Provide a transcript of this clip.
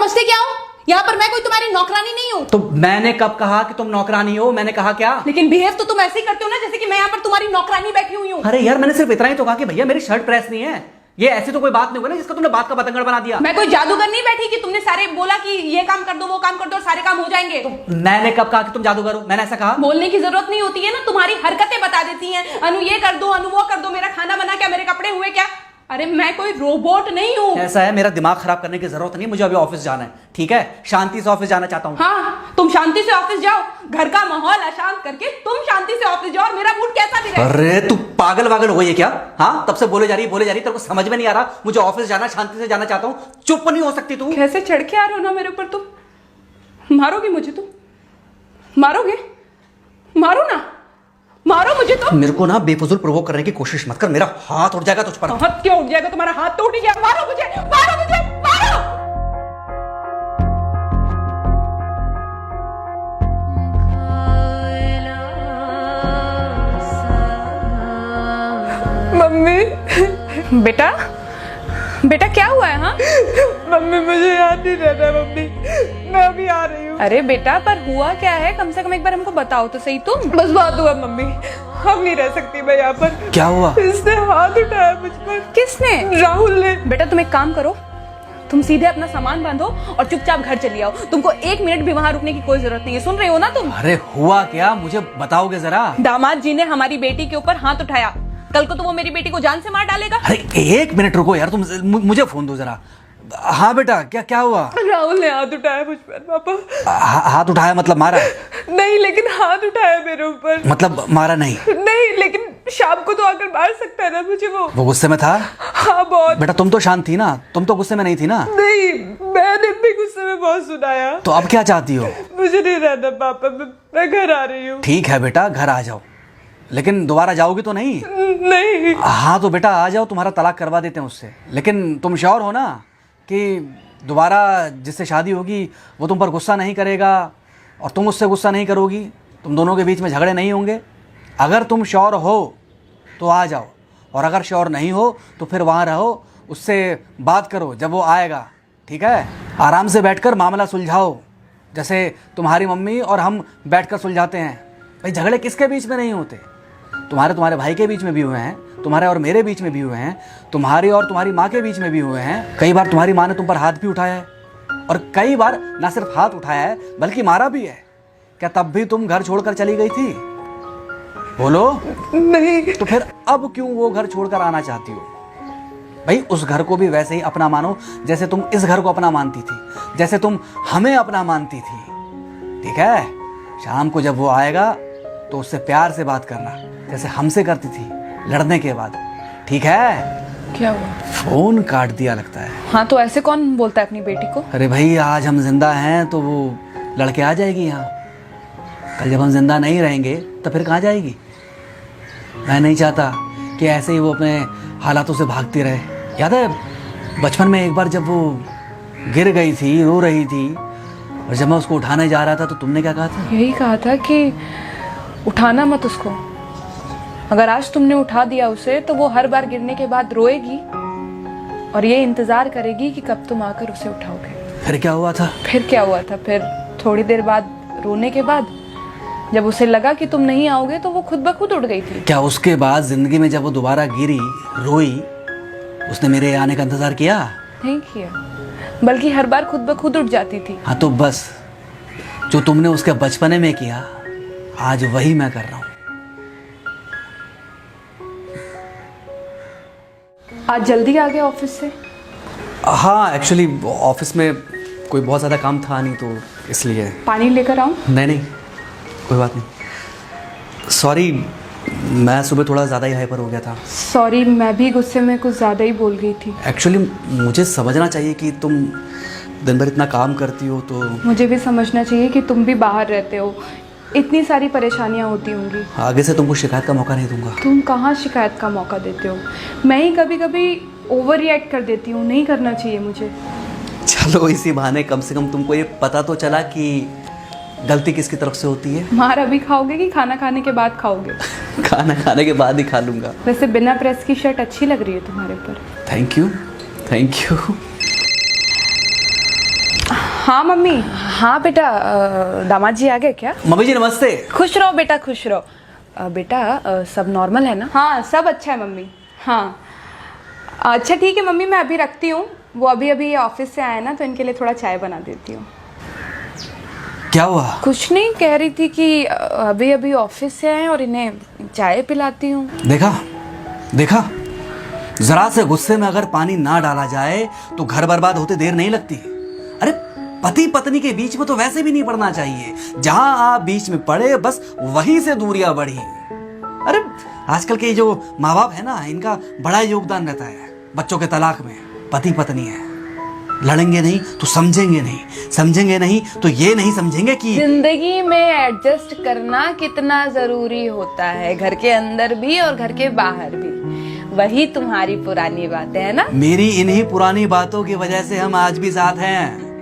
समझते क्या हो? यहाँ पर मैं कोई तुम्हारी नौकरानी नहीं हूँ। तो मैंने कब कहा कि तुम नौकरानी हो? मैंने कहा क्या? लेकिन बिहेव तो तुम ऐसे ही करते हो ना जैसे कि मैं यहाँ पर तुम्हारी नौकरानी बैठी हुई हूँ। अरे यार मैंने सिर्फ इतना ही तो कहा कि भैया मेरी शर्ट प्रेस नहीं है। ये ऐसी तो कोई बात नहीं हुई ना जिसका तुमने बात का बतंगड़ बना दिया। मैं कोई जादूगर नहीं बैठी कि तुमने सारे बोला कि ये काम कर दो वो काम कर दो और सारे काम हो जाएंगे। मैंने कब कहा कि तुम जादूगर हो? मैंने ऐसा कहा? बोलने की जरूरत नहीं होती है ना, तुम्हारी हरकतें बता देती हैं। अनु ये कर दो, अनु वो कर दो, मेरा खाना बना क्या, मेरे कपड़े हुए क्या। अरे मैं कोई रोबोट नहीं हूँ। ऐसा है, मेरा दिमाग खराब करने की जरूरत नहीं, मुझे अभी ऑफिस जाना है। ठीक है, शांति से ऑफिस जाना चाहता हूँ। हाँ तुम शांति से ऑफिस जाओ, घर का माहौल अशांत करके तुम शांति से ऑफिस जाओ और मेरा मूड कैसा भी रहे। अरे तू पागल वागल हो गई है क्या? हाँ तब से बोले जा रही तेरे को समझ में नहीं आ रहा? मुझे ऑफिस जाना, शांति से जाना चाहता हूँ। चुप नहीं हो सकती तू? कैसे चढ़ के आ रहे हो ना मेरे ऊपर तुम। मारोगे मुझे? तुम मारोगे? मारो ना, मारो मुझे। तो मेरे को ना बेफजूल प्रोवोक करने की कोशिश मत कर, मेरा हाथ उठ जाएगा तुझ पर। हाथ क्यों उठ जाएगा? तुम्हारा हाथ तो उठ गया। मारो मुझे, मारो मुझे, मारो। मम्मी। बेटा बेटा क्या हुआ है? हाँ मम्मी मुझे याद नहीं रहता मम्मी, मैं अभी आ रही हूँ। अरे बेटा पर हुआ क्या है? कम से कम एक बार हमको बताओ तो सही। तुम बस बात हुआ मम्मी, हम नहीं रह सकती मैं यहाँ पर। क्या हुआ? इसने हाथ उठाया मुझ पर। किसने? राहुल ने। बेटा तुम एक काम करो, तुम सीधे अपना सामान बांधो और चुपचाप घर चली आओ। तुमको एक मिनट भी वहां रुकने की कोई जरूरत नहीं है। सुन रहे हो ना तुम? अरे हुआ क्या, मुझे बताओगे जरा? दामाद जी ने हमारी बेटी के ऊपर हाथ उठाया। कल को तो वो मेरी बेटी को जान से मार डालेगा। अरे एक मिनट रुको यार, तुम मुझे फोन दो जरा। हाँ बेटा, क्या हुआ? राहुल ने हाथ उठाया मुझ पर पापा। हाथ उठाया मतलब मारा? नहीं लेकिन हाथ उठाया मेरे ऊपर। मतलब मारा नहीं? नहीं लेकिन शाम को तो आकर मार सकता है ना मुझे वो गुस्से में था? हाँ बहुत। बेटा तुम तो शांत थी ना, तुम तो गुस्से में नहीं थी ना? नहीं मैंने भी गुस्से में बहुत सुनाया। तो अब क्या चाहती हो? मुझे नहीं रहना पापा, मैं घर आ रही हूँ। ठीक है बेटा, घर आ जाओ, लेकिन दोबारा जाओगी तो नहीं? नहीं। हाँ तो बेटा आ जाओ, तुम्हारा तलाक करवा देते हैं उससे। लेकिन तुम श्योर हो ना कि दोबारा जिससे शादी होगी वो तुम पर गुस्सा नहीं करेगा और तुम उससे गुस्सा नहीं करोगी, तुम दोनों के बीच में झगड़े नहीं होंगे? अगर तुम श्योर हो तो आ जाओ, और अगर श्योर नहीं हो तो फिर वहाँ रहो, उससे बात करो जब वो आएगा। ठीक है, आराम से बैठकर मामला सुलझाओ, जैसे तुम्हारी मम्मी और हम बैठकर सुलझाते हैं। भाई झगड़े किसके बीच में नहीं होते? तुम्हारे भाई के बीच में भी हुए हैं, तुम्हारे और मेरे बीच में भी हुए हैं, तुम्हारी और तुम्हारी माँ के बीच में भी हुए हैं। कई बार तुम्हारी माँ ने तुम पर हाथ भी उठाया है, और कई बार ना सिर्फ हाथ उठाया है बल्कि मारा भी है। क्या तब भी तुम घर छोड़कर चली गई थी? बोलो। नहीं। तो फिर अब क्यों वो घर छोड़कर आना चाहती हो? भाई उस घर को भी वैसे ही अपना मानो जैसे तुम इस घर को अपना मानती थी, जैसे तुम हमें अपना मानती थी। ठीक है, शाम को जब वो आएगा तो उससे प्यार से बात करना, जैसे हमसे करती थी लड़ने के बाद। ठीक है? क्या हुआ? फोन काट दिया लगता है। हाँ तो ऐसे कौन बोलता है अपनी बेटी को? अरे भाई आज हम जिंदा हैं तो वो लड़के आ जाएगी यहाँ, कल जब हम जिंदा नहीं रहेंगे तो फिर कहाँ जाएगी? मैं नहीं चाहता कि ऐसे ही वो अपने हालातों से भागती रहे। याद है बचपन में एक बार जब वो गिर गई थी, रो रही थी, और जब मैं उसको उठाने जा रहा था तो तुमने क्या कहा था? यही कहा था कि उठाना मत उसको। अगर आज तुमने उठा दिया उसे तो वो हर बार गिरने के बाद रोएगी और ये इंतजार करेगी कि कब तुम आकर उसे उठाओगे। फिर क्या हुआ था? फिर क्या हुआ था? फिर थोड़ी देर बाद रोने के बाद जब उसे लगा कि तुम नहीं आओगे तो वो खुद ब खुद उठ गई थी। क्या उसके बाद जिंदगी में जब वो दोबारा गिरी, रोई, उसने मेरे आने का इंतजार किया? नहीं किया, बल्कि हर बार खुद ब खुद उठ जाती थी। हाँ तो बस जो तुमने उसके बचपने में किया आज वही मैं कर रहा हूँ। आज जल्दी आ गए ऑफिस से? हाँ एक्चुअली ऑफिस में कोई बहुत ज़्यादा काम था नहीं तो इसलिए। पानी लेकर आऊं? नहीं कोई बात नहीं, सॉरी मैं सुबह थोड़ा ज़्यादा ही हाइपर हो गया था। सॉरी, मैं भी गुस्से में कुछ ज़्यादा ही बोल गई थी। एक्चुअली मुझे समझना चाहिए कि तुम दिन भर इतना काम करती हो तो मुझे भी समझना चाहिए कि तुम भी बाहर रहते हो, इतनी सारी परेशानियां होती होंगी। आगे से तुमको शिकायत का मौका नहीं दूंगा। तुम कहाँ शिकायत का मौका देते हो? मैं ही कभी कभी ओवर रिएक्ट कर देती हूँ, नहीं करना चाहिए मुझे। चलो इसी बहाने कम से कम तुमको ये पता तो चला कि गलती किसकी तरफ से होती है। मार अभी खाओगे कि खाना खाने के बाद खाओगे? खाना खाने के बाद ही खा लूंगा। वैसे बिना प्रेस की शर्ट अच्छी लग रही है तुम्हारे ऊपर। Thank you. हाँ मम्मी। हाँ बेटा, दामाद जी आ गए क्या? मम्मी जी नमस्ते। खुश रहो बेटा, खुश रहो। बेटा सब नॉर्मल है ना? हाँ सब अच्छा है मम्मी। हाँ अच्छा ठीक है मम्मी, मैं अभी रखती हूँ। वो अभी अभी ऑफिस से आए ना, तो इनके लिए थोड़ा चाय बना देती हूँ। क्या हुआ? कुछ नहीं, कह रही थी कि अभी अभी ऑफिस से आए और इन्हें चाय पिलाती हूँ। देखा देखा, जरा से गुस्से में अगर पानी ना डाला जाए तो घर बर्बाद होते देर नहीं लगती। अरे पति पत्नी के बीच में तो वैसे भी नहीं पड़ना चाहिए। जहां आप बीच में पड़े बस वहीं से दूरियां बढ़ी। अरे आजकल के जो माँ बाप है ना, इनका बड़ा योगदान रहता है बच्चों के तलाक में। पति पत्नी है, लड़ेंगे नहीं तो समझेंगे नहीं, समझेंगे नहीं तो ये नहीं समझेंगे कि जिंदगी में एडजस्ट करना कितना जरूरी होता है, घर के अंदर भी और घर के बाहर भी। वही तुम्हारी पुरानी बातें है ना। मेरी इन्हीं पुरानी बातों की वजह से हम आज भी साथ हैं।